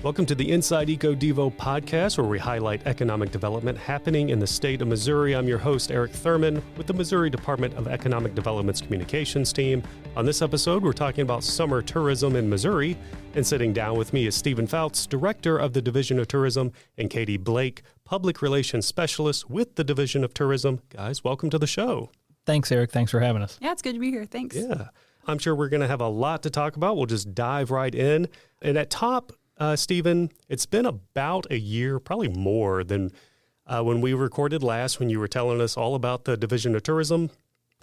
Welcome to the Inside Eco Devo podcast, where we highlight economic development happening in the state of Missouri. I'm your host, Eric Thurman, with the Missouri Department of Economic Development's communications team. On this episode, we're talking about summer tourism in Missouri, and sitting down with me is Stephen Foutes, Director of the Division of Tourism, and Katie Blake, Public Relations Specialist with the Division of Tourism. Guys, welcome to the show. Thanks, Eric. Thanks for having us. Yeah, it's good to be here. Thanks. Yeah. I'm sure we're going to have a lot to talk about. We'll just dive right in. And at top, Stephen, it's been about a year, probably more than when we recorded last, when you were telling us all about the Division of Tourism.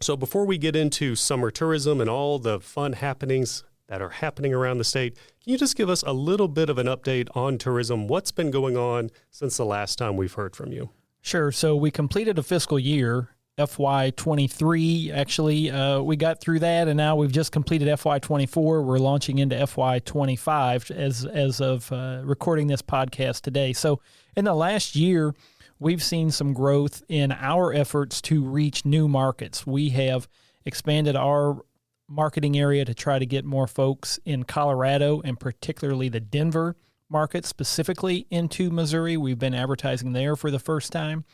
So before we get into summer tourism and all the fun happenings that are happening around the state, can you just give us a little bit of an update on tourism? What's been going on since the last time we've heard from you? Sure. So we completed a fiscal year, FY23. Actually, we got through that, and now we've just completed FY24. We're launching into FY25 as of recording this podcast today. So in the last year, we've seen some growth in our efforts to reach new markets. We have expanded our marketing area to try to get more folks in Colorado, and particularly the Denver market, specifically into Missouri. We've been advertising there for the first time.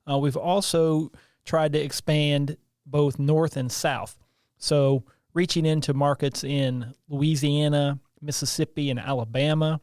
We've also tried to expand both north and south. So reaching into markets in Louisiana, Mississippi, and Alabama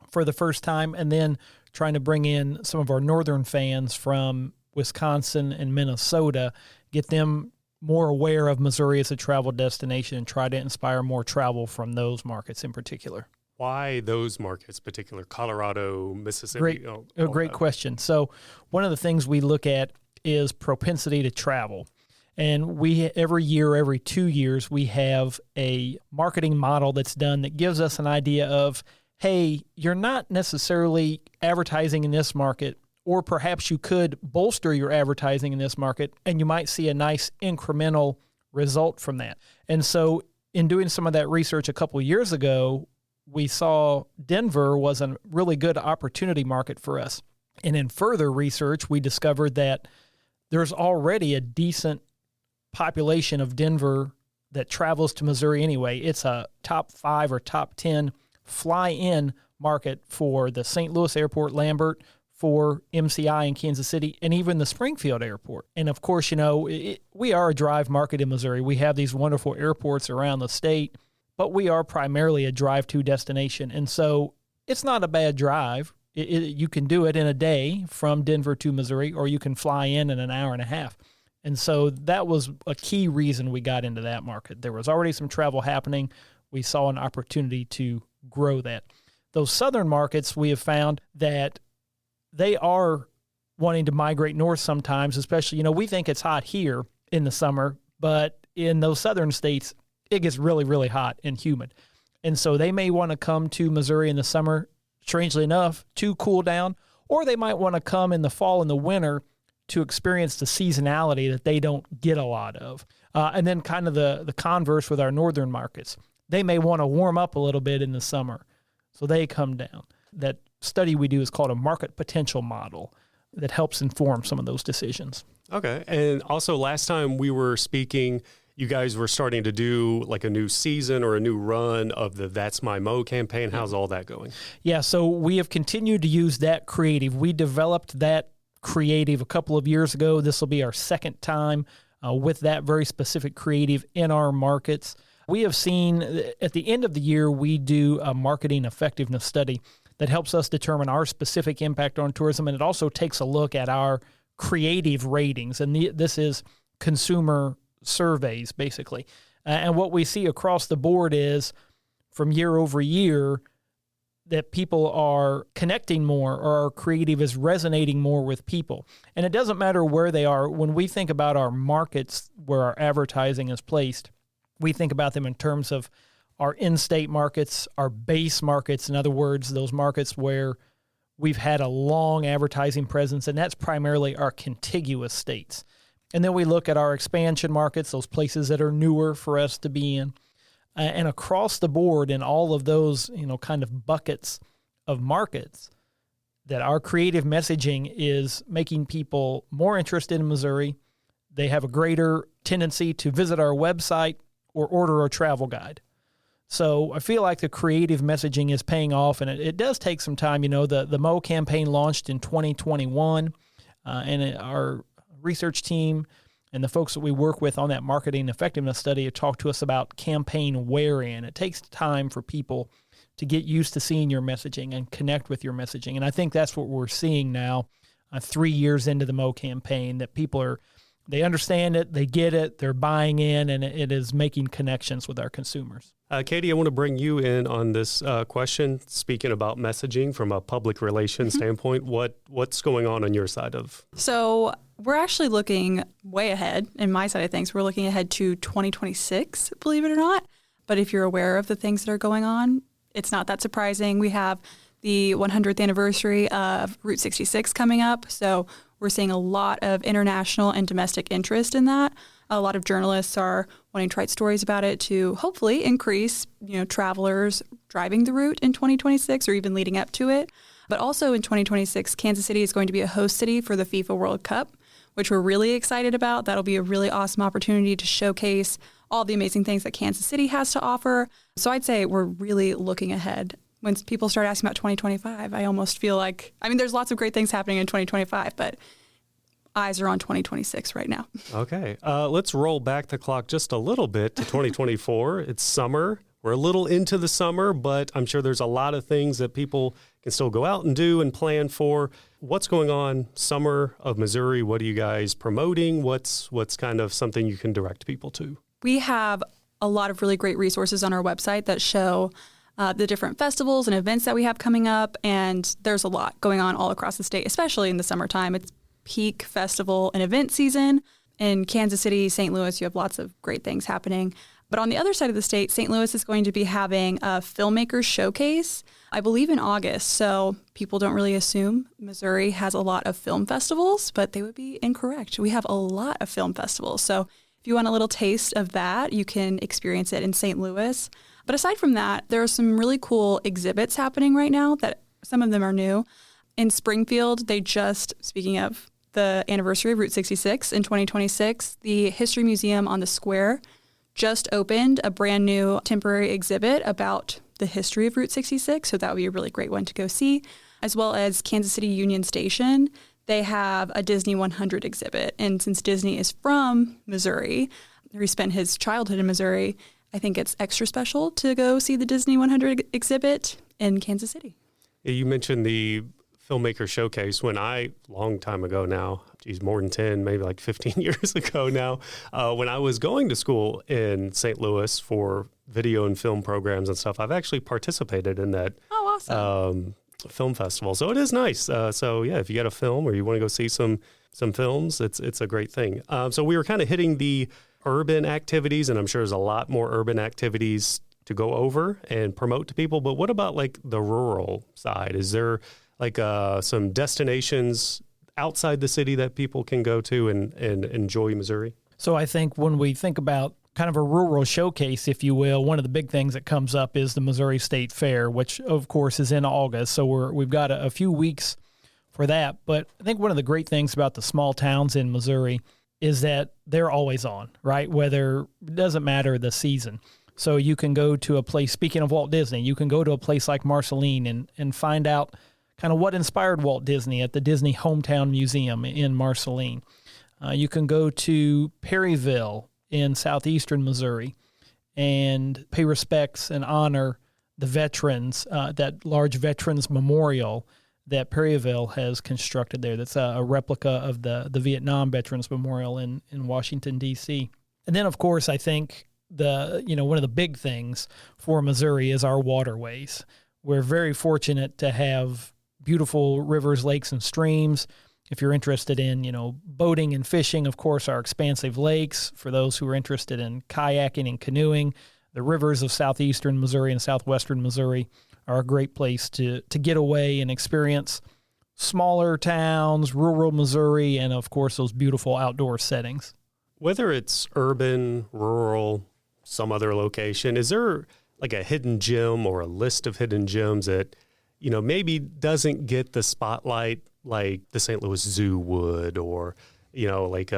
for the first time, and then trying to bring in some of our northern fans from Wisconsin and Minnesota, get them more aware of Missouri as a travel destination and try to inspire more travel from those markets in particular. Why those markets, particular Colorado, Mississippi? Great question. So one of the things we look at is propensity to travel. And we every year, every 2 years, we have a marketing model that's done that gives us an idea of, hey, you're not necessarily advertising in this market, or perhaps you could bolster your advertising in this market, and you might see a nice incremental result from that. And so in doing some of that research a couple of years ago, we saw Denver was a really good opportunity market for us. And in further research, we discovered that there's already a decent population of Denver that travels to Missouri anyway. It's a top 5 or top 10 fly-in market for the St. Louis Airport, Lambert, for MCI in Kansas City, and even the Springfield Airport. And of course, we are a drive market in Missouri. We have these wonderful airports around the state, but we are primarily a drive-to destination. And so it's not a bad drive. You can do it in a day from Denver to Missouri, or you can fly in an hour and a half. And so that was a key reason we got into that market. There was already some travel happening. We saw an opportunity to grow that. Those southern markets, we have found that they are wanting to migrate north sometimes, especially, we think it's hot here in the summer, but in those southern states, it gets really, really hot and humid. And so they may want to come to Missouri in the summer, strangely enough, to cool down, or they might want to come in the fall and the winter to experience the seasonality that they don't get a lot of. And then kind of the converse with our northern markets. They may want to warm up a little bit in the summer, so they come down. That study we do is called a market potential model that helps inform some of those decisions. Okay. And also last time we were speaking, you guys were starting to do like a new season or a new run of the That's My Mo campaign. How's all that going? Yeah, so we have continued to use that creative. We developed that creative a couple of years ago. This will be our second time with that very specific creative in our markets. We have seen at the end of the year, we do a marketing effectiveness study that helps us determine our specific impact on tourism, and it also takes a look at our creative ratings. And this is consumer surveys, basically. And what we see across the board is, from year over year, that people are connecting more, or our creative is resonating more with people. And it doesn't matter where they are. When we think about our markets where our advertising is placed, we think about them in terms of our in-state markets, our base markets, in other words, those markets where we've had a long advertising presence, and that's primarily our contiguous states. And then we look at our expansion markets, those places that are newer for us to be in. And across the board in all of those, kind of buckets of markets, that our creative messaging is making people more interested in Missouri. They have a greater tendency to visit our website or order a travel guide. So I feel like the creative messaging is paying off, and it does take some time. The Mo campaign launched in 2021, our research team and the folks that we work with on that marketing effectiveness study have talked to us about campaign wear-in. It takes time for people to get used to seeing your messaging and connect with your messaging. And I think that's what we're seeing now, 3 years into the Mo campaign, that people they understand it, they get it, they're buying in, and it is making connections with our consumers. Katie, I want to bring you in on this question. Speaking about messaging from a public relations standpoint, what's going on your side of? So we're actually looking way ahead in my side of things. We're looking ahead to 2026, believe it or not. But if you're aware of the things that are going on, it's not that surprising. We have the 100th anniversary of Route 66 coming up. So we're seeing a lot of international and domestic interest in that. A lot of journalists are wanting to write stories about it to hopefully increase, travelers driving the route in 2026 or even leading up to it. But also in 2026, Kansas City is going to be a host city for the FIFA World Cup, which we're really excited about. That'll be a really awesome opportunity to showcase all the amazing things that Kansas City has to offer. So I'd say we're really looking ahead. When people start asking about 2025, I almost feel like, there's lots of great things happening in 2025, but eyes are on 2026 right now. Okay. Let's roll back the clock just a little bit to 2024. It's summer. We're a little into the summer, but I'm sure there's a lot of things that people can still go out and do and plan for. What's going on summer of Missouri? What are you guys promoting? What's kind of something you can direct people to? We have a lot of really great resources on our website that show the different festivals and events that we have coming up. And there's a lot going on all across the state, especially in the summertime. It's peak festival and event season. In Kansas City, St. Louis, you have lots of great things happening. But on the other side of the state, St. Louis is going to be having a filmmaker showcase, I believe in August. So people don't really assume Missouri has a lot of film festivals, but they would be incorrect. We have a lot of film festivals. So if you want a little taste of that, you can experience it in St. Louis. But aside from that, there are some really cool exhibits happening right now that some of them are new. In Springfield, speaking of the anniversary of Route 66 in 2026, the History Museum on the Square just opened a brand new temporary exhibit about the history of Route 66. So that would be a really great one to go see, as well as Kansas City Union Station. They have a Disney 100 exhibit. And since Disney is from Missouri, he spent his childhood in Missouri, I think it's extra special to go see the Disney 100 exhibit in Kansas City. You mentioned the filmmaker showcase long time ago now, more than 10, maybe like 15 years ago now, when I was going to school in St. Louis for video and film programs and stuff. I've actually participated in that awesome. Film festival. So it is nice. So yeah, if you got a film or you want to go see some films, it's a great thing. So we were kind of hitting the urban activities, and I'm sure there's a lot more urban activities to go over and promote to people. But what about like the rural side? Is there like some destinations outside the city that people can go to and enjoy Missouri? So I think when we think about kind of a rural showcase, if you will, one of the big things that comes up is the Missouri State Fair, which of course is in August. So we've got a few weeks for that. But I think one of the great things about the small towns in Missouri is that they're always on, right? Whether it doesn't matter the season. So you can go to a place, speaking of Walt Disney, you can go to a place like Marceline and find out kind of what inspired Walt Disney at the Disney Hometown Museum in Marceline. You can go to Perryville in southeastern Missouri and pay respects and honor the veterans, that large veterans memorial that Perryville has constructed there. That's a replica of the Vietnam Veterans Memorial in Washington, D.C. And then, of course, I think one of the big things for Missouri is our waterways. We're very fortunate to have beautiful rivers, lakes, and streams. If you're interested in, boating and fishing, of course, our expansive lakes. For those who are interested in kayaking and canoeing, the rivers of southeastern Missouri and southwestern Missouri are a great place to get away and experience smaller towns, rural Missouri, and, of course, those beautiful outdoor settings. Whether it's urban, rural, some other location, is there like a hidden gem or a list of hidden gems that, maybe doesn't get the spotlight like the St. Louis Zoo would, or, like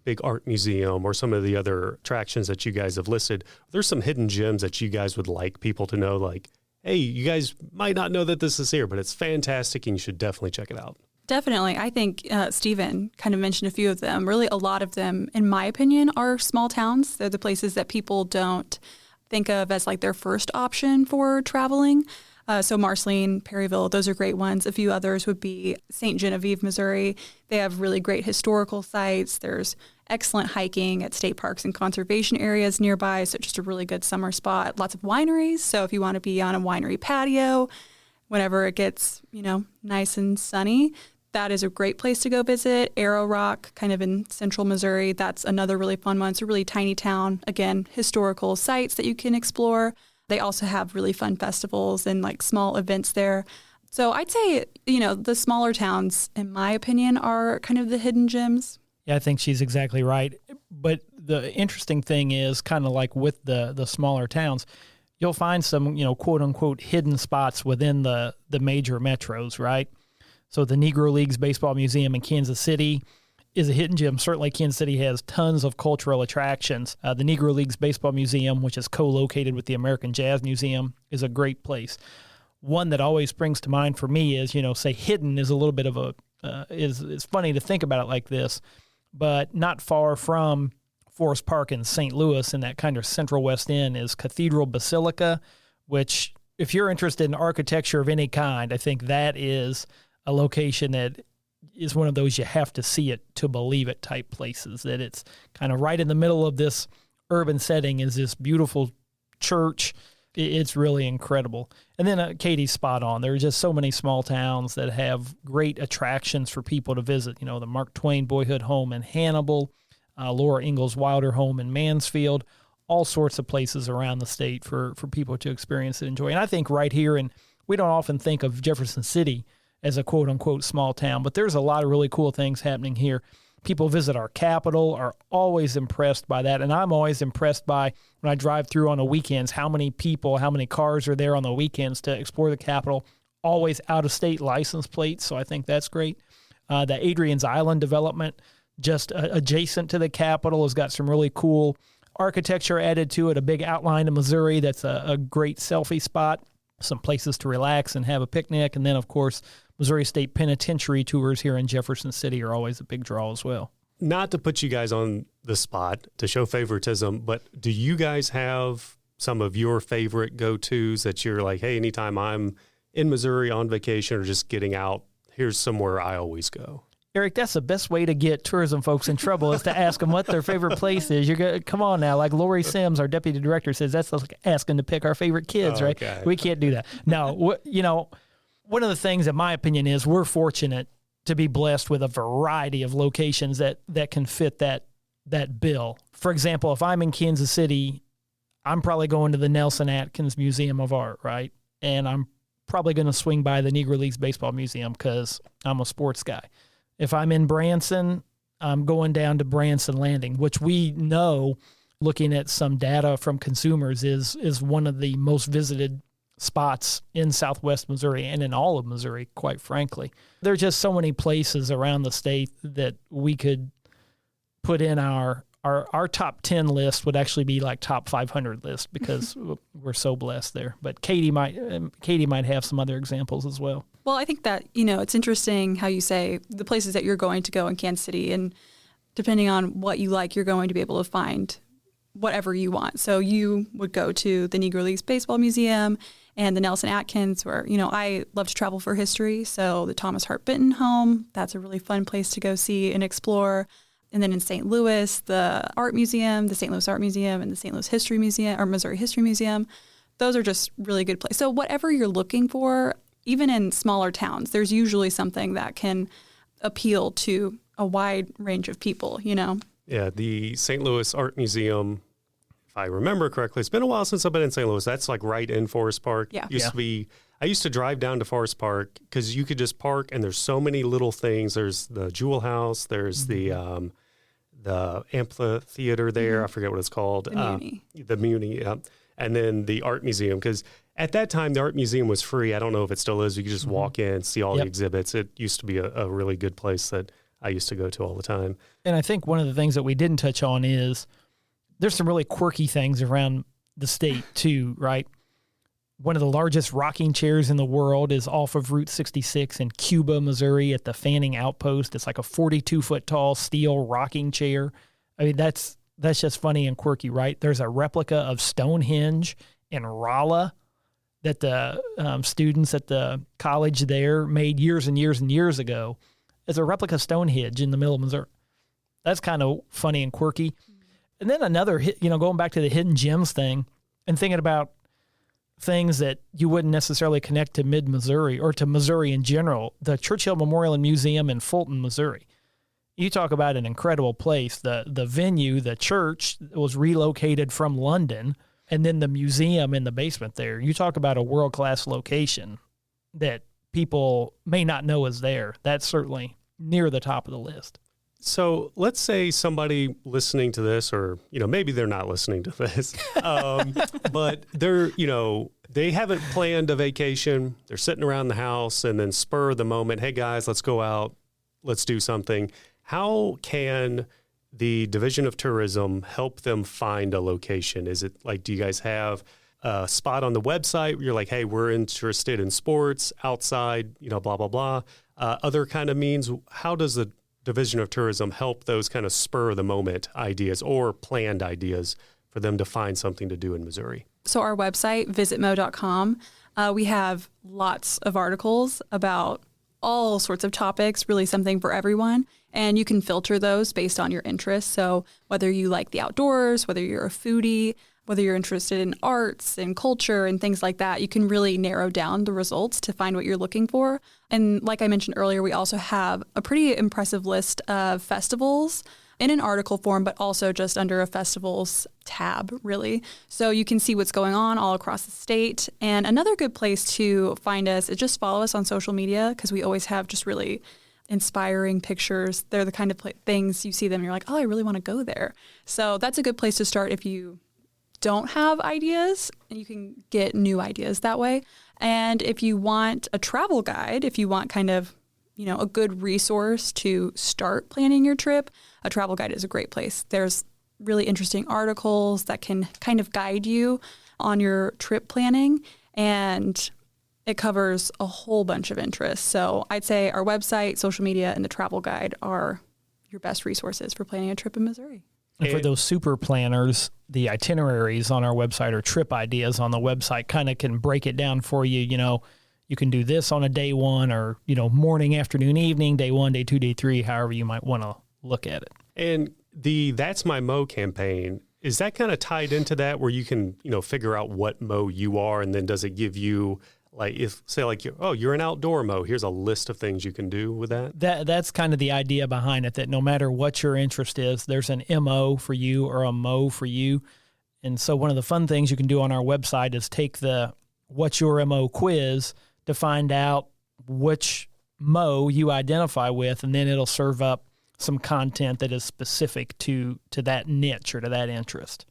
big art museum or some of the other attractions that you guys have listed, there's some hidden gems that you guys would like people to know, like, hey, you guys might not know that this is here, but it's fantastic and you should definitely check it out. Definitely. I think Stephen kind of mentioned a few of them. Really, a lot of them, in my opinion, are small towns. They're the places that people don't think of as like their first option for traveling. So Marceline, Perryville, those are great ones. A few others would be St. Genevieve, Missouri. They have really great historical sites. There's excellent hiking at state parks and conservation areas nearby. So just a really good summer spot. Lots of wineries. So if you want to be on a winery patio, whenever it gets, nice and sunny, that is a great place to go visit. Arrow Rock, kind of in central Missouri. That's another really fun one. It's a really tiny town. Again, historical sites that you can explore. They also have really fun festivals and like small events there. So I'd say, the smaller towns, in my opinion, are kind of the hidden gems. Yeah, I think she's exactly right. But the interesting thing is kind of like with the smaller towns, you'll find some, quote unquote, hidden spots within the major metros, right? So the Negro Leagues Baseball Museum in Kansas City is a hidden gem. Certainly Kansas City has tons of cultural attractions. The Negro Leagues Baseball Museum, which is co-located with the American Jazz Museum, is a great place. One that always springs to mind for me is, say hidden is a little bit of a, it's funny to think about it like this, but not far from Forest Park in St. Louis in that kind of central west end is Cathedral Basilica, which if you're interested in architecture of any kind, I think that is a location that is one of those you have to see it to believe it type places, that it's kind of right in the middle of this urban setting is this beautiful church. It's really incredible. And then Katie's spot on. There are just so many small towns that have great attractions for people to visit. The Mark Twain Boyhood Home in Hannibal, Laura Ingalls Wilder Home in Mansfield, all sorts of places around the state for people to experience and enjoy. And I think right here, and we don't often think of Jefferson City as a quote-unquote small town, but there's a lot of really cool things happening here. People visit our Capitol, are always impressed by that, and I'm always impressed by, when I drive through on the weekends, how many people, how many cars are there on the weekends to explore the Capitol, always out-of-state license plates, so I think that's great. The Adrian's Island development, just adjacent to the Capitol, has got some really cool architecture added to it, a big outline of Missouri that's a great selfie spot, some places to relax and have a picnic, and then, of course, Missouri State Penitentiary tours here in Jefferson City are always a big draw as well. Not to put you guys on the spot to show favoritism, but do you guys have some of your favorite go-tos that you're like, hey, anytime I'm in Missouri on vacation or just getting out, here's somewhere I always go? Eric, that's the best way to get tourism folks in trouble is to ask them what their favorite place is. Come on now, like Lori Sims, our deputy director, says that's like asking to pick our favorite kids, right? Okay. We can't do that. No, one of the things, in my opinion, is we're fortunate to be blessed with a variety of locations that can fit that bill. For example, if I'm in Kansas City, I'm probably going to the Nelson Atkins Museum of Art, right? And I'm probably going to swing by the Negro Leagues Baseball Museum because I'm a sports guy. If I'm in Branson, I'm going down to Branson Landing, which we know, looking at some data from consumers, is one of the most visited spots in Southwest Missouri and in all of Missouri, quite frankly. There are just so many places around the state that we could put in our top 10 list would actually be like top 500 list because we're so blessed there. But Katie might have some other examples as well. Well, I think that, it's interesting how you say the places that you're going to go in Kansas City, and depending on what you like, you're going to be able to find whatever you want. So you would go to the Negro Leagues Baseball Museum and the Nelson Atkins, where, I love to travel for history. So the Thomas Hart Benton home, that's a really fun place to go see and explore. And then in St. Louis, the Art Museum, the St. Louis Art Museum, and the St. Louis History Museum, or Missouri History Museum, those are just really good places. So whatever you're looking for, even in smaller towns, there's usually something that can appeal to a wide range of people, Yeah, the St. Louis Art Museum, if I remember correctly, it's been a while since I've been in St. Louis. That's like right in Forest Park. Yeah. I used to drive down to Forest Park because you could just park and there's so many little things. There's the Jewel House. There's the amphitheater there. I forget what it's called. The Muni, yeah. And then the Art Museum, because at that time, the Art Museum was free. I don't know if it still is. You could just walk in, see all the exhibits. It used to be a really good place that I used to go to all the time. And I think one of the things that we didn't touch on is there's some really quirky things around the state too, right? One of the largest rocking chairs in the world is off of Route 66 in Cuba, Missouri at the Fanning Outpost. It's like a 42-foot tall steel rocking chair. I mean, that's just funny and quirky, right? There's a replica of Stonehenge in Rolla that the students at the college there made years and years and years ago. It's a replica Stonehenge in the middle of Missouri. That's kind of funny and quirky. And then another, going back to the hidden gems thing and thinking about things that you wouldn't necessarily connect to mid-Missouri or to Missouri in general, the Churchill Memorial and Museum in Fulton, Missouri. You talk about an incredible place. The venue, the church, was relocated from London, and then the museum in the basement there. You talk about a world-class location that people may not know is there. That's certainly near the top of the list. So let's say somebody listening to this, or, maybe they're not listening to this, but they're, they haven't planned a vacation. They're sitting around the house and then spur of the moment, hey guys, let's go out. Let's do something. How can the Division of Tourism help them find a location? Is it like, do you guys have a spot on the website where you're like, hey, we're interested in sports, outside, blah, blah, blah. Other kind of means, how does the Division of Tourism help those kind of spur of the moment ideas or planned ideas for them to find something to do in Missouri? So our website, visitmo.com, we have lots of articles about all sorts of topics, really something for everyone. And you can filter those based on your interests. So whether you like the outdoors, whether you're a foodie, whether you're interested in arts and culture and things like that, you can really narrow down the results to find what you're looking for. And like I mentioned earlier, we also have a pretty impressive list of festivals in an article form, but also just under a festivals tab, really. So you can see what's going on all across the state. And another good place to find us is just follow us on social media, because we always have just really inspiring pictures. They're the kind of things you see them and you're like, oh, I really want to go there. So that's a good place to start if you don't have ideas, and you can get new ideas that way. And if you want a travel guide, if you want kind of, a good resource to start planning your trip, a travel guide is a great place. There's really interesting articles that can kind of guide you on your trip planning, and it covers a whole bunch of interests. So I'd say our website, social media, and the travel guide are your best resources for planning a trip in Missouri. And for those super planners, the itineraries on our website or trip ideas on the website kind of can break it down for you. You can do this on a day one, or, morning, afternoon, evening, day one, day two, day three, however you might want to look at it. And the That's My Mo campaign, is that kind of tied into that, where you can, figure out what Mo you are, and then does it give you, like, you're an outdoor Mo, here's a list of things you can do with that? That's kind of the idea behind it, that no matter what your interest is, there's an MO for you or a Mo for you. And so one of the fun things you can do on our website is take the What's Your MO quiz to find out which Mo you identify with, and then it'll serve up some content that is specific to that niche or to that interest.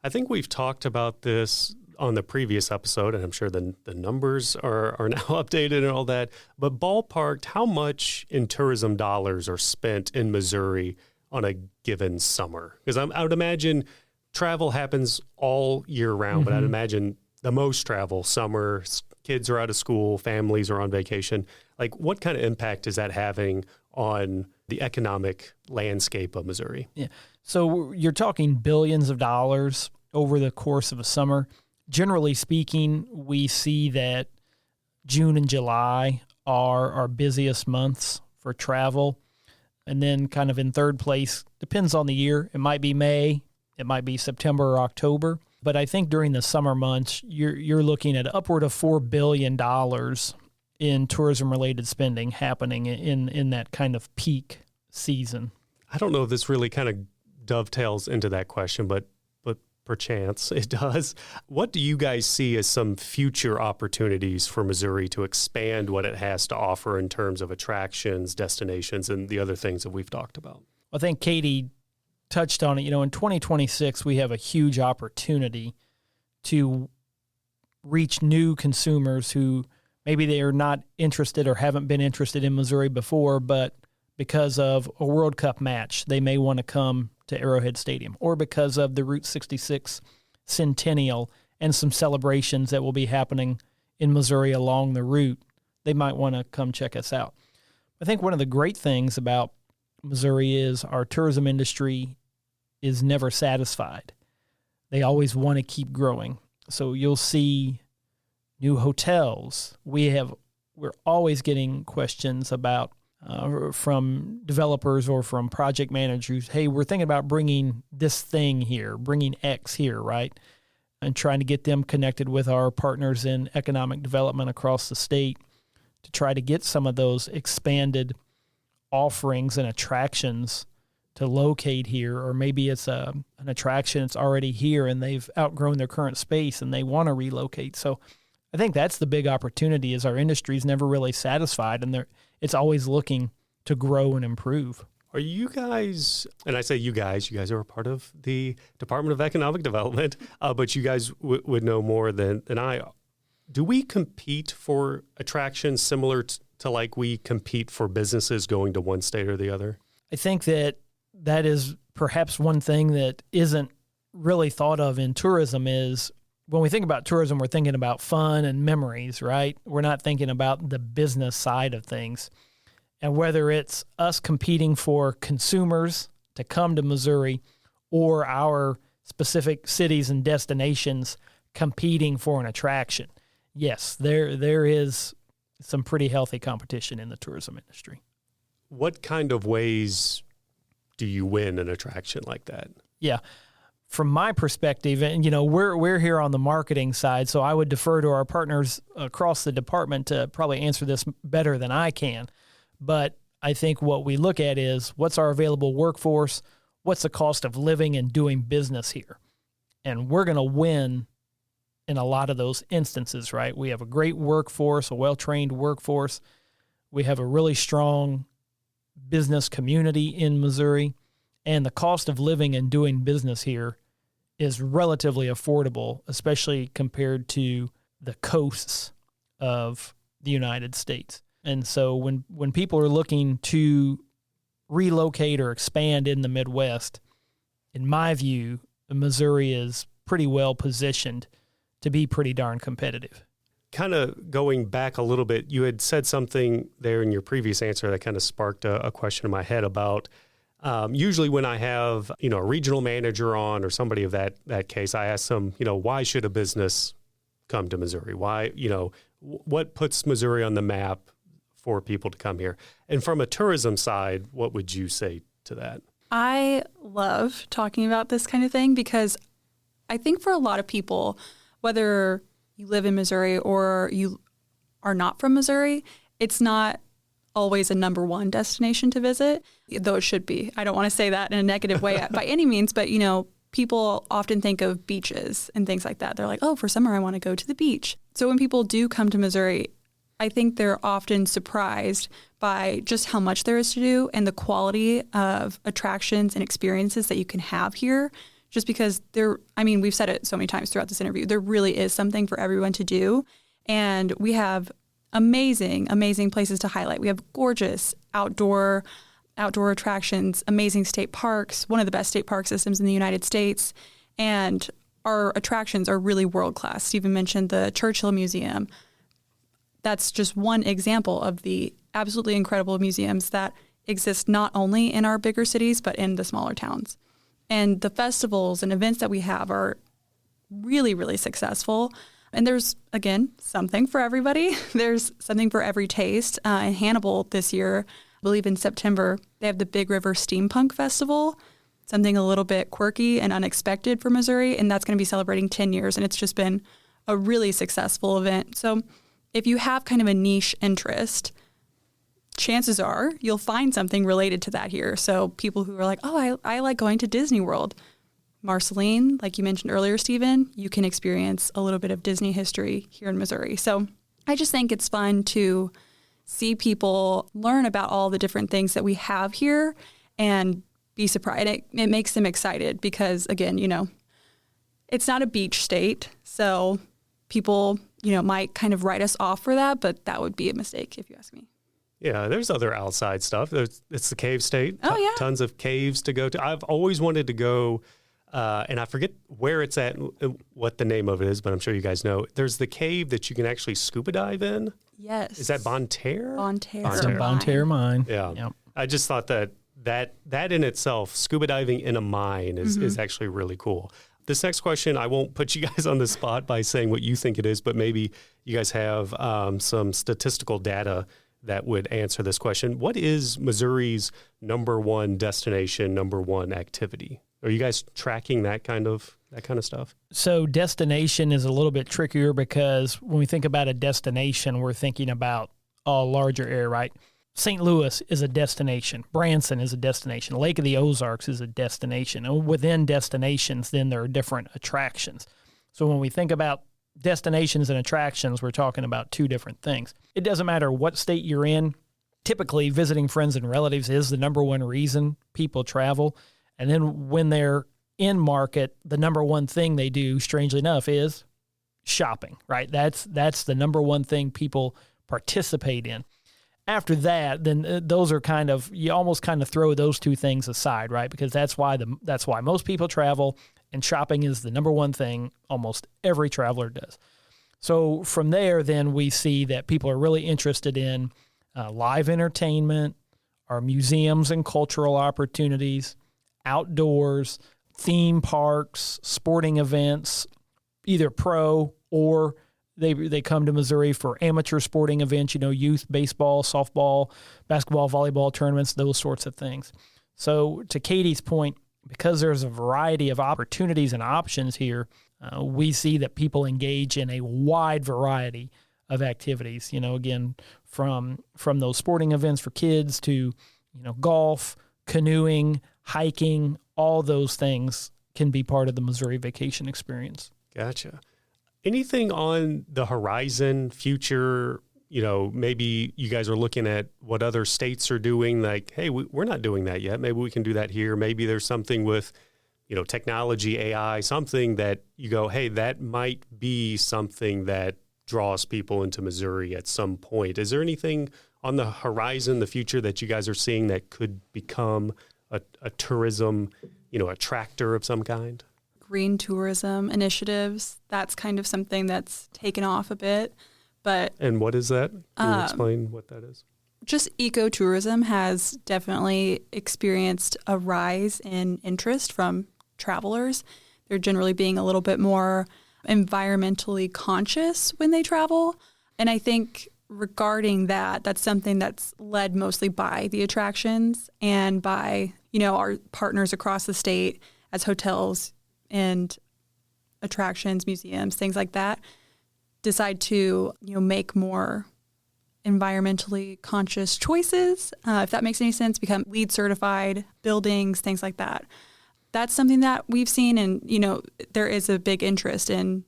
I think we've talked about this on the previous episode, and I'm sure the numbers are now updated and all that, but ballparked, how much in tourism dollars are spent in Missouri on a given summer? Because I would imagine travel happens all year round, but I'd imagine the most travel summer, kids are out of school, families are on vacation. Like, what kind of impact is that having on the economic landscape of Missouri? Yeah. So you're talking billions of dollars over the course of a summer. Generally speaking, we see that June and July are our busiest months for travel. And then kind of in third place, depends on the year. It might be May, it might be September or October. But I think during the summer months, you're looking at upward of $4 billion in tourism-related spending happening in that kind of peak season. I don't know if this really kind of dovetails into that question, but perchance it does. What do you guys see as some future opportunities for Missouri to expand what it has to offer in terms of attractions, destinations, and the other things that we've talked about? I think Katie touched on it. In 2026, we have a huge opportunity to reach new consumers who maybe they are not interested or haven't been interested in Missouri before, but because of a World Cup match, they may want to come to Arrowhead Stadium, or because of the Route 66 centennial and some celebrations that will be happening in Missouri along the route, they might want to come check us out. I think one of the great things about Missouri is our tourism industry is never satisfied. They always want to keep growing. So you'll see new hotels. We're always getting questions about from developers or from project managers, hey, we're thinking about bringing this thing here, bringing X here, right? And trying to get them connected with our partners in economic development across the state to try to get some of those expanded offerings and attractions to locate here. Or maybe it's an attraction that's already here and they've outgrown their current space and they want to relocate. So I think that's the big opportunity, is our industry is never really satisfied, and it's always looking to grow and improve. Are you guys, and I say you guys are a part of the Department of Economic Development, but you guys would know more than I. Do we compete for attractions similar to like we compete for businesses going to one state or the other? I think that is perhaps one thing that isn't really thought of in tourism is, when we think about tourism, we're thinking about fun and memories, right? We're not thinking about the business side of things. And whether it's us competing for consumers to come to Missouri or our specific cities and destinations competing for an attraction, yes, there is some pretty healthy competition in the tourism industry. What kind of ways do you win an attraction like that? Yeah. From my perspective, and we're here on the marketing side, so I would defer to our partners across the department to probably answer this better than I can. But I think what we look at is, what's our available workforce? What's the cost of living and doing business here? And we're going to win in a lot of those instances, right? We have a great workforce, a well-trained workforce. We have a really strong business community in Missouri. And the cost of living and doing business here is relatively affordable, especially compared to the coasts of the United States. And so when people are looking to relocate or expand in the Midwest, in my view, Missouri is pretty well positioned to be pretty darn competitive. Kind of going back a little bit, you had said something there in your previous answer that kind of sparked a question in my head about usually when I have, a regional manager on or somebody of that case, I ask them, why should a business come to Missouri? Why, what puts Missouri on the map for people to come here? And from a tourism side, what would you say to that? I love talking about this kind of thing because I think for a lot of people, whether you live in Missouri or you are not from Missouri, it's not always a number one destination to visit, though it should be. I don't want to say that in a negative way by any means, but people often think of beaches and things like that. They're like, oh, for summer I want to go to the beach. So when people do come to Missouri, I think they're often surprised by just how much there is to do and the quality of attractions and experiences that you can have here. Just because we've said it so many times throughout this interview, there really is something for everyone to do. And we have amazing, amazing places to highlight. We have gorgeous outdoor attractions, amazing state parks, one of the best state park systems in the United States. And our attractions are really world-class. Stephen mentioned the Churchill Museum. That's just one example of the absolutely incredible museums that exist not only in our bigger cities, but in the smaller towns. And the festivals and events that we have are really, really successful. And there's, again, something for everybody. There's something for every taste. In Hannibal this year, I believe in September, they have the Big River Steampunk Festival, something a little bit quirky and unexpected for Missouri. And that's going to be celebrating 10 years. And it's just been a really successful event. So if you have kind of a niche interest, chances are you'll find something related to that here. So people who are like, oh, I like going to Disney World. Marceline, like you mentioned earlier, Stephen, you can experience a little bit of Disney history here in Missouri. So I just think it's fun to see people learn about all the different things that we have here and be surprised. It makes them excited because, again, it's not a beach state. So people, might kind of write us off for that, but that would be a mistake if you ask me. Yeah, there's other outside stuff. It's the cave state. Oh, yeah. Tons of caves to go to. I've always wanted to go, and I forget where it's at and what the name of it is, but I'm sure you guys know. There's the cave that you can actually scuba dive in. Yes. Is that Bonne Terre? Bonne Terre. It's a Bonne Terre mine. Yeah. Yep. I just thought that in itself, scuba diving in a mine is actually really cool. This next question, I won't put you guys on the spot by saying what you think it is, but maybe you guys have some statistical data that would answer this question. What is Missouri's number one destination, number one activity? Are you guys tracking that kind of stuff? So destination is a little bit trickier because when we think about a destination, we're thinking about a larger area, right? St. Louis is a destination. Branson is a destination. Lake of the Ozarks is a destination. And within destinations, then there are different attractions. So when we think about destinations and attractions, we're talking about two different things. It doesn't matter what state you're in. Typically, visiting friends and relatives is the number one reason people travel. And then when they're in market, the number one thing they do, strangely enough, is shopping, right? That's the number one thing people participate in. After that, then those are kind of, you almost kind of throw those two things aside, right? Because that's why most people travel, and shopping is the number one thing almost every traveler does. So from there, then we see that people are really interested in live entertainment, our museums and cultural opportunities, outdoors, theme parks, sporting events, either pro or they come to Missouri for amateur sporting events, youth baseball, softball, basketball, volleyball tournaments, those sorts of things. So to Katie's point, because there's a variety of opportunities and options here, we see that people engage in a wide variety of activities, again, from those sporting events for kids to, golf, canoeing, hiking, all those things can be part of the Missouri vacation experience. Gotcha. Anything on the horizon, future, maybe you guys are looking at what other states are doing, like, hey, we're not doing that yet. Maybe we can do that here. Maybe there's something with, technology, AI, something that you go, hey, that might be something that draws people into Missouri at some point. Is there anything on the horizon, the future, that you guys are seeing that could become a tourism, attractor of some kind? Green tourism initiatives, that's kind of something that's taken off a bit. And what is that? Can you explain what that is? Just ecotourism has definitely experienced a rise in interest from travelers. They're generally being a little bit more environmentally conscious when they travel. And I think regarding that, that's something that's led mostly by the attractions and by, our partners across the state as hotels and attractions, museums, things like that, decide to, make more environmentally conscious choices, if that makes any sense, become LEED certified buildings, things like that. That's something that we've seen, and, there is a big interest in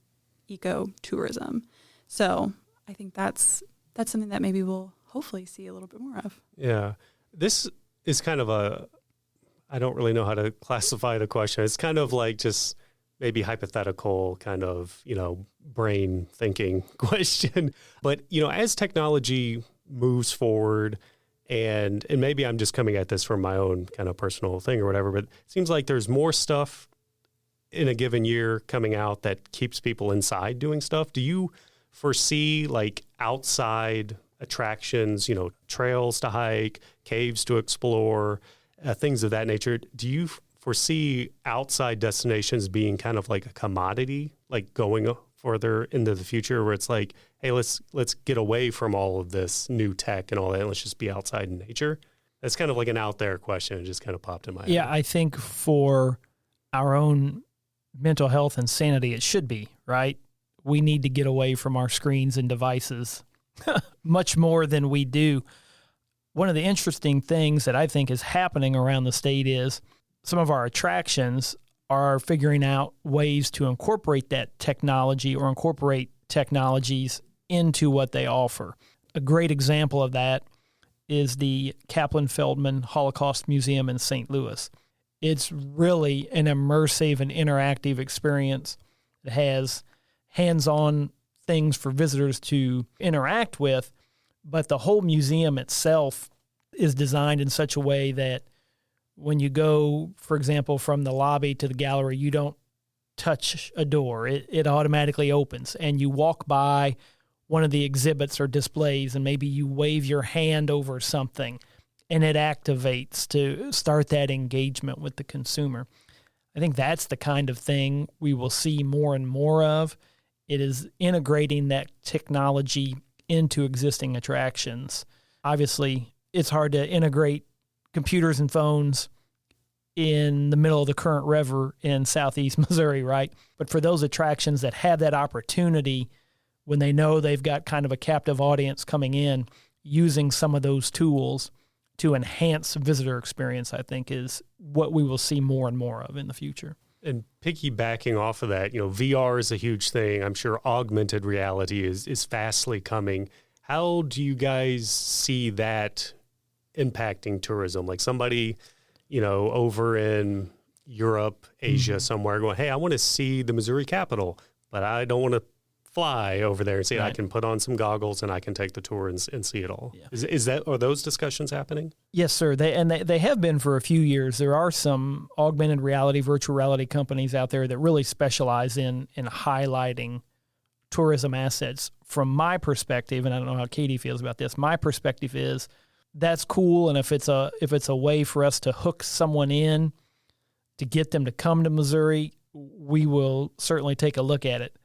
ecotourism. So I think that's something that maybe we'll hopefully see a little bit more of. Yeah. This is kind of I don't really know how to classify the question. It's kind of like just maybe hypothetical kind of, brain thinking question. But, as technology moves forward, and maybe I'm just coming at this from my own kind of personal thing or whatever, but it seems like there's more stuff in a given year coming out that keeps people inside doing stuff. Do you foresee like outside attractions, trails to hike, caves to explore, things of that nature? Do you foresee outside destinations being kind of like a commodity, like going further into the future where it's like, hey, let's get away from all of this new tech and all that, and let's just be outside in nature? That's kind of like an out there question. It just kind of popped in my head. Yeah, I think for our own mental health and sanity, it should be, right? We need to get away from our screens and devices much more than we do. One of the interesting things that I think is happening around the state is some of our attractions are figuring out ways to incorporate that technology or incorporate technologies into what they offer. A great example of that is the Kaplan-Feldman Holocaust Museum in St. Louis. It's really an immersive and interactive experience. It has hands-on things for visitors to interact with, But the whole museum itself is designed in such a way that when you go, for example, from the lobby to the gallery, you don't touch a door. It automatically opens, and you walk by one of the exhibits or displays, and maybe you wave your hand over something, and it activates to start that engagement with the consumer. I think that's the kind of thing we will see more and more of. It is integrating that technology into existing attractions. Obviously, it's hard to integrate computers and phones in the middle of the current river in southeast Missouri, right? But for those attractions that have that opportunity, when they know they've got kind of a captive audience coming in, using some of those tools to enhance visitor experience, I think, is what we will see more and more of in the future. And piggybacking off of that, VR is a huge thing. I'm sure augmented reality is fastly coming. How do you guys see that impacting tourism? Like somebody, over in Europe, Asia, somewhere going, hey, I want to see the Missouri Capitol, but I don't want to fly over there and see it. I can put on some goggles and I can take the tour and see it all. Yeah. Are those discussions happening? Yes, sir. They have been for a few years. There are some augmented reality, virtual reality companies out there that really specialize in highlighting tourism assets. From my perspective, and I don't know how Katie feels about this, my perspective is that's cool, and if it's a way for us to hook someone in to get them to come to Missouri, we will certainly take a look at it.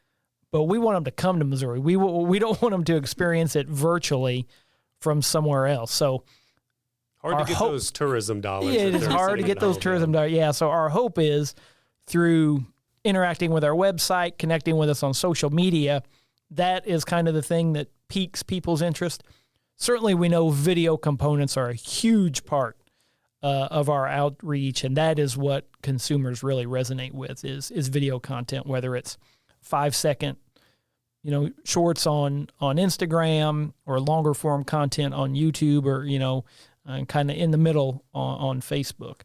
But we want them to come to Missouri. We don't want them to experience it virtually from somewhere else. So hard to get those tourism dollars. Yeah, it is hard to get those tourism dollars. Yeah, so our hope is through interacting with our website, connecting with us on social media, that is kind of the thing that piques people's interest. Certainly we know video components are a huge part of our outreach, and that is what consumers really resonate with is video content, whether it's 5-second shorts on Instagram or longer form content on YouTube or, kind of in the middle on Facebook.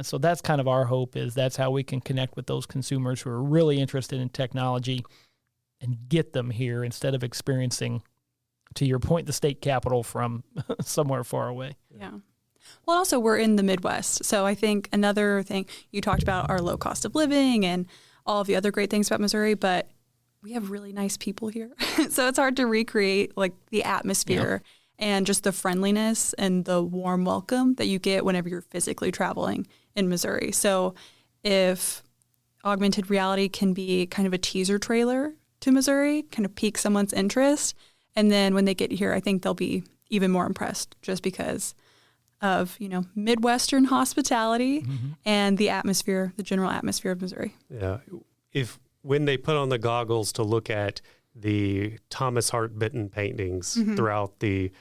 So that's kind of our hope is that's how we can connect with those consumers who are really interested in technology and get them here instead of experiencing, to your point, the state capitol from somewhere far away. Yeah. Well, also we're in the Midwest. So I think another thing, you talked about our low cost of living and all of the other great things about Missouri, but we have really nice people here. So it's hard to recreate like the atmosphere and just the friendliness and the warm welcome that you get whenever you're physically traveling in Missouri. So if augmented reality can be kind of a teaser trailer to Missouri, kind of pique someone's interest, and then when they get here, I think they'll be even more impressed just because of, Midwestern hospitality and the atmosphere, the general atmosphere of Missouri. Yeah. When they put on the goggles to look at the Thomas Hart Benton paintings throughout the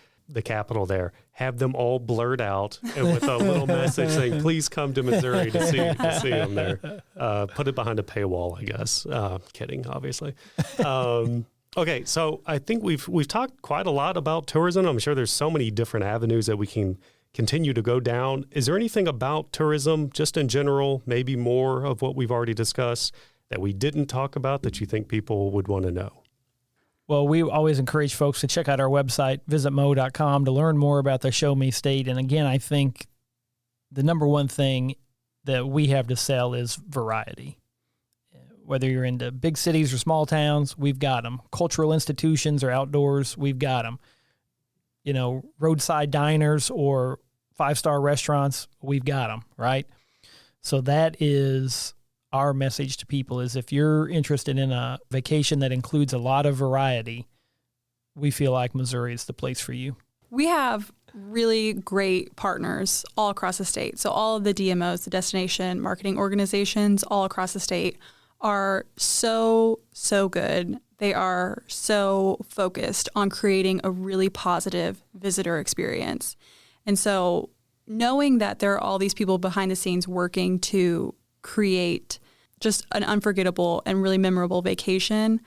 Capitol there, have them all blurred out and with a little message saying, please come to Missouri to see them there. Put it behind a paywall, I guess. Kidding, obviously. Okay, so I think we've talked quite a lot about tourism. I'm sure there's so many different avenues that we can continue to go down. Is there anything about tourism, just in general, maybe more of what we've already discussed, that we didn't talk about that you think people would want to know? Well, we always encourage folks to check out our website, visitmo.com, to learn more about the Show Me State. And again, I think the number one thing that we have to sell is variety. Whether you're into big cities or small towns, we've got them. Cultural institutions or outdoors, we've got them. Roadside diners or 5-star restaurants, we've got them, right? So that is our message to people is if you're interested in a vacation that includes a lot of variety, we feel like Missouri is the place for you. We have really great partners all across the state. So all of the DMOs, the destination marketing organizations all across the state are so good. They are so focused on creating a really positive visitor experience. And so knowing that there are all these people behind the scenes working to create just an unforgettable and really memorable vacation,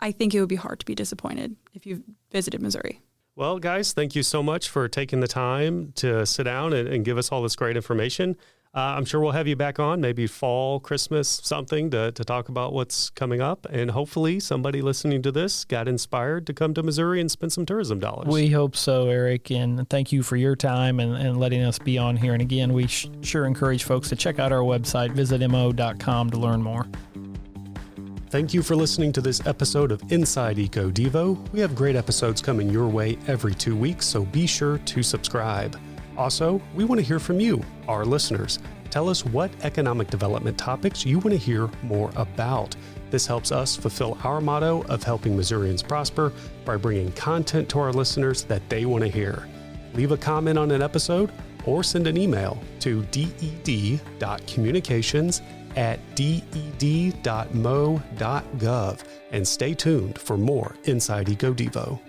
I think it would be hard to be disappointed if you've visited Missouri. Well, guys, thank you so much for taking the time to sit down and give us all this great information. I'm sure we'll have you back on, maybe fall, Christmas, something to talk about what's coming up. And hopefully somebody listening to this got inspired to come to Missouri and spend some tourism dollars. We hope so, Eric. And thank you for your time and letting us be on here. And again, we sure encourage folks to check out our website, visitmo.com, to learn more. Thank you for listening to this episode of Inside Eco Devo. We have great episodes coming your way every 2 weeks, so be sure to subscribe. Also, we want to hear from you, our listeners. Tell us what economic development topics you want to hear more about. This helps us fulfill our motto of helping Missourians prosper by bringing content to our listeners that they want to hear. Leave a comment on an episode or send an email to ded.communications@ded.mo.gov and stay tuned for more Inside Eco Devo.